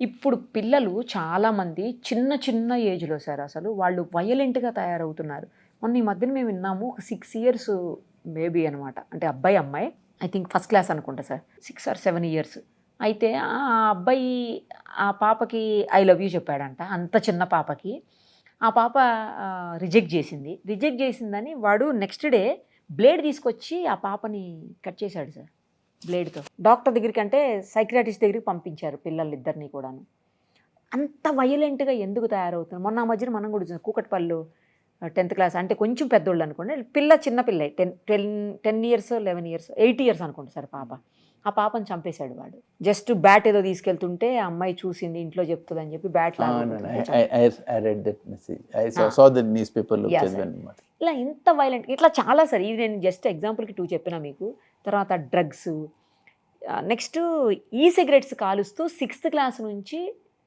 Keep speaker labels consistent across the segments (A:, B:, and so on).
A: ఇప్పుడు పిల్లలు చాలామంది చిన్న చిన్న ఏజ్‌లో సార్ అసలు వాళ్ళు వయలెంట్‌గా తయారవుతున్నారు. మొన్న ఈ మధ్యన మేము విన్నాము ఒక 6 ఇయర్స్ బేబీ అనమాట. అంటే అబ్బాయి, అమ్మాయి. ఐ థింక్ ఫస్ట్ క్లాస్ అనుకుంటా సార్. 6 or 7 years. అయితే ఆ అబ్బాయి ఆ పాపకి ఐ లవ్ యూ చెప్పాడంట. అంత చిన్న పాపకి. ఆ పాప రిజెక్ట్ చేసింది. రిజెక్ట్ చేసిందని వాడు నెక్స్ట్ డే బ్లేడ్ తీసుకొచ్చి ఆ పాపని కట్ చేశాడు సార్. బ్లేడ్‌తో. డాక్టర్ దగ్గరికి అంటే సైకియాట్రిస్ట్ దగ్గరికి పంపించారు పిల్లలిద్దరిని కూడాను. అంత వయలెంట్‌గా ఎందుకు తయారవుతున్నారు? మొన్న ఆ మధ్యన మనం కూడా చూసాం. కూకట్పల్లిలో 10థ్ క్లాస్ అంటే కొంచెం పెద్దోళ్ళు అనుకోండి. చిన్న పిల్లే 10 ఇయర్స్, 11 ఇయర్స్, 8 ఇయర్స్ అనుకుంటా సార్ పాప. ఆ పాపని చంపేశాడు వాడు. జస్ట్ బ్యాట్ ఏదో తీసుకెళ్తుంటే ఆ అమ్మాయి చూసింది ఇంట్లో చెప్తుందని చెప్పి bat
B: I read that message. I saw the newspaper look as well.
A: ఇలా ఇంత వైలెంట్ ఇట్లా చాలా సార్. ఇవి నేను జస్ట్ ఎగ్జాంపుల్కి 2 చెప్పినా మీకు. తర్వాత డ్రగ్స్, నెక్స్ట్ ఈ సిగరెట్స్ కాలుస్తూ 6th క్లాస్ నుంచి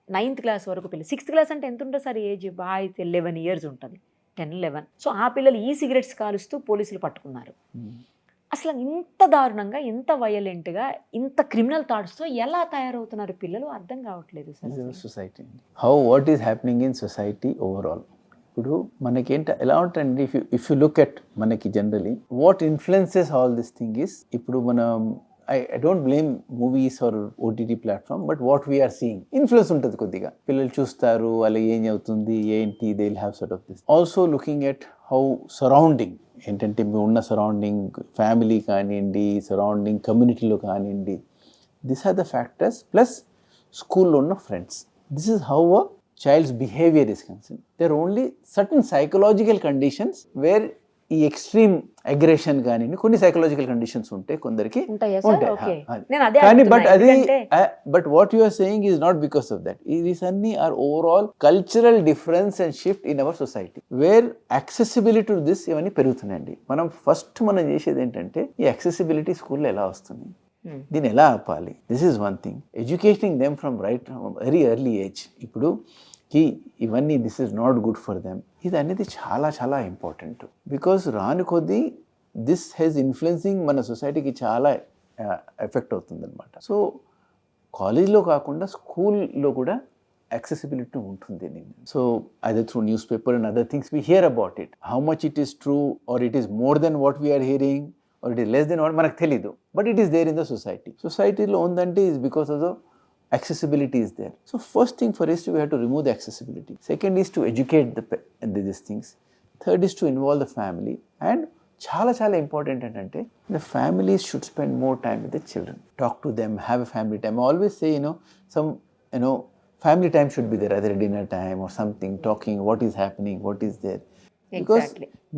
A: 9th క్లాస్ వరకు పిల్లలు. 6th క్లాస్ అంటే ఎంత ఉంటుంది సార్ ఏజ్? బాగా అయితే 11 ఇయర్స్ ఉంటుంది. 10, 11. సో ఆ పిల్లలు ఈ సిగరెట్స్ కాలుస్తూ పోలీసులు పట్టుకున్నారు. అసలు ఇంత దారుణంగా, ఇంత వయలెంట్గా, ఇంత క్రిమినల్ థాట్స్తో ఎలా తయారవుతున్నారు పిల్లలు అర్థం కావట్లేదు sir.
B: Society what is happening in society overall. ఇప్పుడు మనకేంట ఎలా ఉంటుంది, ఇఫ్ యూ లుక్ ఎట్ మనకి generally what influences all this thing is, ఇప్పుడు మనం I don't blame movies or OTT platform, but what we are seeing influence ఉంటుంది కొద్దిగా. పిల్లలు చూస్తారు, అలా ఏం అవుతుంది ఏంటి, they will have sort of this. Also looking at how surrounding ఏంటంటే మీ ఉన్న సరౌండింగ్ ఫ్యామిలీ కానివ్వండి, సరౌండింగ్ కమ్యూనిటీలో కానివ్వండి, this are the factors. Plus స్కూల్లో ఉన్న friends. This is how a child's behavior is concerned. There are only certain psychological conditions where ఈ extreme aggression కానీ కొన్ని సైకలాజికల్ కండిషన్స్ ఉంటాయి కొందరికి కానీ but what you are saying is not because of that. These అన్ని are overall cultural difference and shift in our society where accessibility to this ఇవన్నీ పెరుగుతున్నాయండి. మనం చేసేది ఏంటంటే ఈ యాక్సెసిబిలిటీ స్కూల్లో ఎలా వస్తుంది, దీన్ని ఎలా ఆపాలి. This is one thing. Educating them from very early age. ఇప్పుడు ఇవన్నీ this is not good for them, ఇది అనేది చాలా చాలా ఇంపార్టెంట్. బికాస్ రాని కొద్దీ దిస్ హెజ్ ఇన్ఫ్లుయెన్సింగ్ మన సొసైటీకి చాలా ఎఫెక్ట్ అవుతుంది అనమాట. సో కాలేజ్లో కాకుండా స్కూల్లో కూడా యాక్సెసిబిలిటీ ఉంటుంది. So other through newspaper and other things we hear about it. How much it is true or it is more than what we are hearing or it is less than what మనకు తెలీదు, but it is there in the society. సొసైటీలో ఉందంటే is because of the accessibility is there. So first thing for us, we have to remove the accessibility. Second is to educate these things. Third is to involve the family. And చాలా చాలా important ఏంటంటే the families should spend more time with the children. Talk to them, have a family time. I always say, some family time should be there, either dinner time or something, talking what is happening, what is there. Because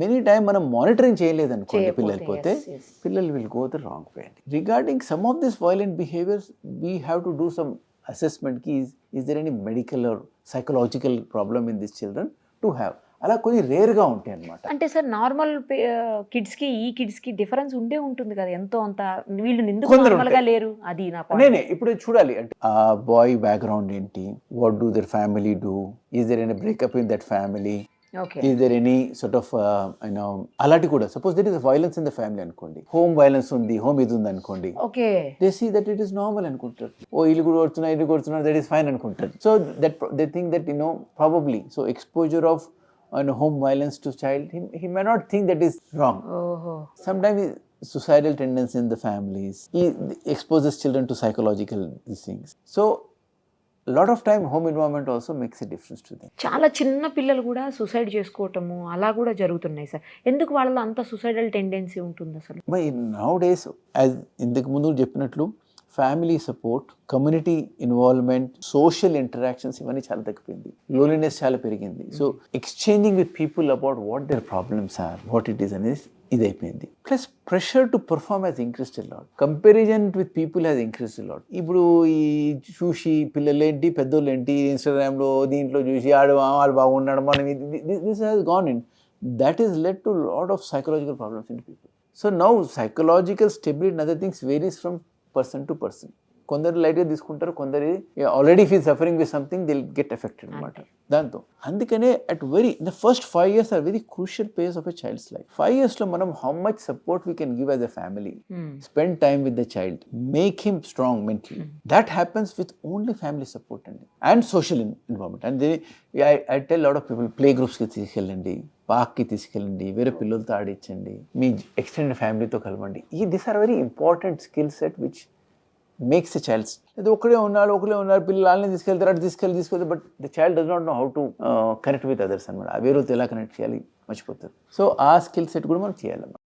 B: many time మనం monitoring చేయలేదు అనుకోండి పిల్లలు పోతే పిల్లలు will go the wrong way. Regarding some of this violent behaviours we have to do some assessment కి is there any medical or psychological problem in this children to have. అలా కొన్ని రేర్గా ఉంటాయి అనమాట.
A: అంటే సార్ నార్మల్ కిడ్స్కి ఈ కిడ్స్కి డిఫరెన్స్ ఉంటుంది కదా ఎంతో అంత. వీళ్ళు ఎందుకు నార్మల్గా లేరు అది
B: నేనే ఇప్పుడు చూడాలి. అంటే ఆ బాయ్ బ్యాక్గ్రౌండ్ ఏంటి, what do their family do, is there any breakup in that family, is there any sort of alati kuda, suppose there is a violence in the family అనుకోండి, home violence ఉంది, home ఇది ఉంది అనుకోండి, they see that it is normal అనుకుంటారు. ఇల్లు కూడా కొడుతున్నారు that is fine అనుకుంటారు. So that they think that probably so exposure of home violence to child, he may not think that is wrong. Sometimes suicidal tendency in the families, he exposes children to psychological these things. So lot of time home environment also makes a difference to them.
A: చాలా చిన్న పిల్లలు కూడా suicide చేసుకోవటము అలా కూడా జరుగుతున్నాయి sir. ఎందుకు వాళ్ళలో అంత సూసైడల్ టెండెన్సీ ఉంటుంది అసలు?
B: బై నౌ డేస్ యాజ్ ఇంతకు ముందు చెప్పినట్లు family support, community involvement, social interactions ఇవన్నీ చాలా తగ్గిపోయింది. లోన్లీనెస్ చాలా పెరిగింది. So exchanging with people about what there problems are, what it is అనేది ఇది అయిపోయింది. Plus pressure to perform has increased a lot. Comparison with people has increased a lot. ఇప్పుడు ఈ చూసి పిల్లలు ఏంటి పెద్దోళ్ళు ఏంటి ఇన్స్టాగ్రామ్లో దీంట్లో చూసి ఆడు బాగున్నాడు మనం, this has gone in. That is led to lot of psychological problems in people. So now psychological stability and other things varies from person to person. కొందరు లైట్గా తీసుకుంటారు, కొందరు already feel suffering with something they'll get affected అనమాట దాంతో. అందుకనే at very the first 5 years are very crucial phase of a child's life. 5 years లో మనం how much support we can give as a family, spend time with the child, make him strong mentally, that happens with only family support అండి and social involvement. And I tell lot of people, play గ్రూప్స్కి తీసుకెళ్ళండి, పార్క్కి తీసుకెళ్ళండి, వేరే పిల్లలతో ఆడించండి, మీ extended ఫ్యామిలీతో కలవండి. These are very important skill set which makes the child's. అది ఒకరే ఉన్నారు పిల్లలు వాళ్ళని తీసుకెళ్తారు, అటు తీసుకెళ్తారు, but the child does not know how to connect with others అనమాట. వేరేతో ఎలా కనెక్ట్ చేయాలి మర్చిపోతారు. సో ఆ స్కిల్ సెట్ కూడా మనం చేయాలన్నమాట.